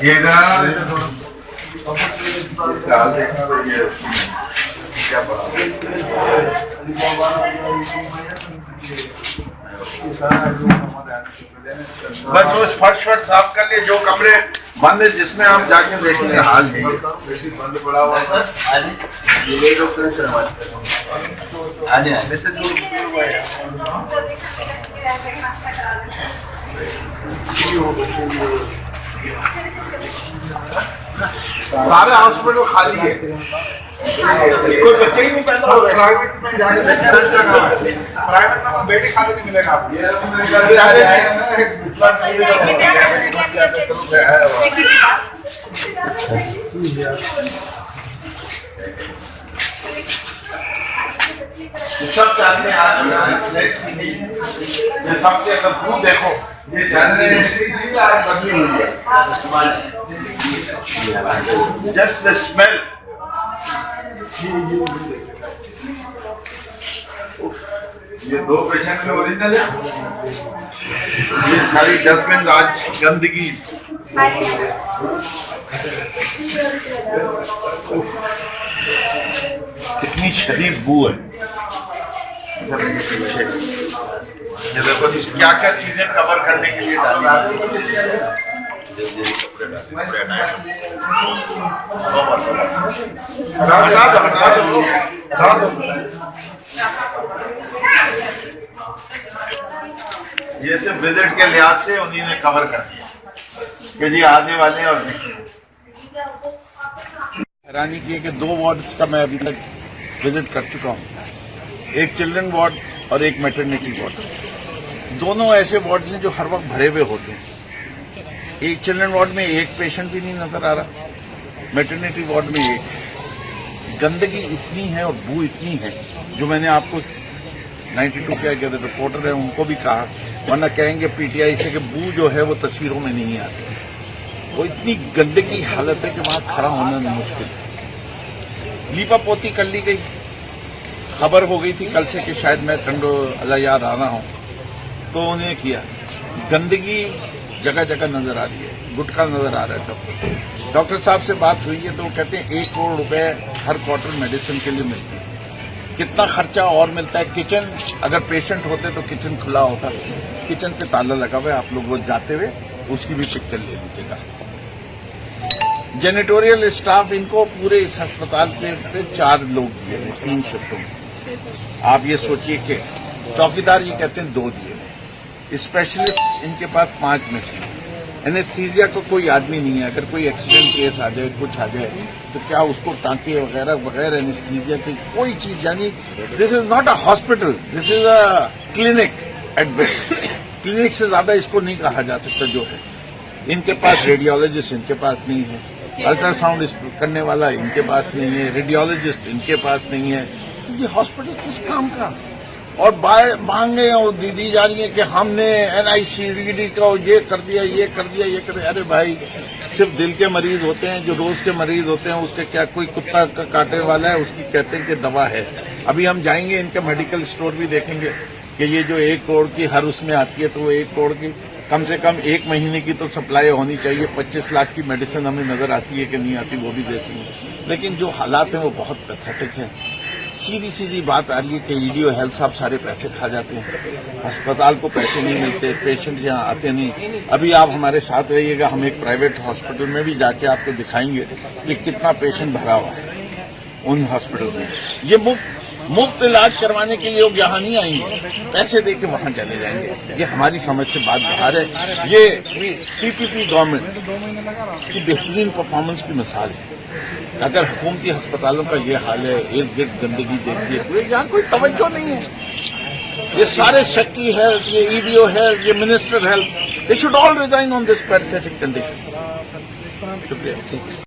یہ دیکھنا تو یہ کیا پڑا بس وہ فرش صاف کر لیے جو کمرے بند ہے جس میں آپ جا کے دیکھیں گے حال نہیں بند پڑا ہوا سارے ہاسپٹل خالی ہے کوئی بچے ہی نہیں پیدا ہو رہے پرائیویٹ میں جا کے پرائیویٹ میں بیٹی خالی نہیں ملے گا آپ سب چاہتے ہیں آج یہ سب کے اندر خود دیکھو یہ جاننے آج بدلی ہوئی ہے جسٹ دا اسمیل یہ دو پیشنٹ میں اوریجنل ہے یہ ساری ڈسٹبن آج گندگی کتنی شدید بو ہے یہ دیکھو کیا کیا چیزیں کور کرنے کے لیے ڈالی یہ صرف وزٹ کے لحاظ سے انہیں نے کور کر دیا کہ جی آنے والے ہیں اور دیکھیں حیرانی کی ہے کہ 2 وارڈز کا میں ابھی تک وزٹ کر چکا ہوں ایک چلڈرن وارڈ اور ایک میٹرنیٹی وارڈ دونوں ایسے وارڈز ہیں جو ہر وقت بھرے ہوئے ہوتے ہیں ایک چلڈرن وارڈ میں ایک پیشنٹ بھی نہیں نظر آ رہا میٹرنیٹی وارڈ میں ایک گندگی اتنی ہے اور بو اتنی ہے جو میں نے آپ کو 92 کے رپورٹر ہیں ان کو بھی کہا ورنہ کہیں گے پی ٹی آئی سے کہ بو جو ہے وہ تصویروں میں نہیں آتی وہ اتنی گندگی حالت ہے کہ وہاں کھڑا ہونا مشکل ہے لیپا پوتی کر لی گئی خبر ہو گئی تھی کل سے کہ شاید میں ٹنڈو اللہ یار آنا ہوں تو انہوں نے کیا گندگی جگہ جگہ نظر آ رہی ہے گٹکا نظر آ رہا ہے سب کو ڈاکٹر صاحب سے بات ہوئی ہے تو وہ کہتے ہیں 1 کروڑ روپے ہر کوارٹر میڈیسن کے لیے ملتے ہیں کتنا خرچہ اور ملتا ہے کچن اگر پیشنٹ ہوتے تو کچن کھلا ہوتا کچن پہ تالا لگا ہوا ہے آپ لوگ وہ جاتے ہوئے اس کی بھی پکچر لے لیجیے گا جینیٹوریل اسٹاف ان کو پورے اس ہسپتال پہ 4 لوگ دیے ہیں 3 شفٹوں میں آپ یہ سوچئے کہ چوکیدار یہ کہتے ہیں 2 دیے اسپیشلسٹ ان کے پاس 5 میں سے اینستھیزیا کو کوئی آدمی نہیں ہے اگر کوئی ایکسیڈنٹ کیس آ جائے کچھ آ جائے تو کیا اس کو ٹانکے وغیرہ بغیر اینستھیزیا کی کوئی چیز یعنی this is not a hospital this is a clinic at best clinic سے زیادہ اس کو نہیں کہا جا سکتا جو ہے ان کے پاس ریڈیولوجسٹ ان کے پاس نہیں ہے الٹرا ساؤنڈ کرنے والا ان کے پاس نہیں ہے ریڈیولوجسٹ ان کے پاس نہیں ہے تو یہ ہاسپٹل کس کام کا اور مانگے اور دی جا رہی ہے کہ ہم نے NICD کا یہ کر دیا یہ کر دیا یہ کر دیا ارے بھائی صرف دل کے مریض ہوتے ہیں جو روز کے مریض ہوتے ہیں اس کے کیا کوئی کتا کاٹنے والا ہے اس کی کہتے ہیں کہ دوا ہے ابھی ہم جائیں گے ان کا میڈیکل اسٹور بھی دیکھیں گے کہ یہ جو 1 کروڑ کی ہر اس میں آتی ہے تو وہ 1 کروڑ کی کم سے کم 1 مہینے کی تو سپلائی ہونی چاہیے 25 لاکھ کی میڈیسن ہمیں نظر آتی ہے کہ نہیں آتی وہ بھی دیکھیں گے لیکن جو حالات ہیں وہ بہت پیتھیٹک ہیں سیدھی بات آ رہی ہے کہ EDO ہیلتھ صاحب سارے پیسے کھا جاتے ہیں ہسپتال کو پیسے نہیں ملتے پیشنٹ یہاں آتے نہیں ابھی آپ ہمارے ساتھ رہیے گا ہم ایک پرائیویٹ ہاسپٹل میں بھی جا کے آپ کو دکھائیں گے کہ کتنا پیشنٹ بھرا ہوا ہے ان ہاسپٹل میں یہ مفت علاج کروانے کے لیے وہ یہاں نہیں آئیں گے پیسے دے کے وہاں چلے جائیں گے یہ ہماری سمجھ سے بات باہر ہے یہ PPP گورنمنٹ کی بہترین پرفارمنس کی مثال ہے اگر حکومتی ہسپتالوں کا یہ حال ہے ارد گرد گندگی دیکھیے یہاں کوئی توجہ نہیں ہے یہ سارے سیکٹری ہیلتھ یہ EDO ہیلتھ یہ minister health they should all resign on this pathetic condition شکریہ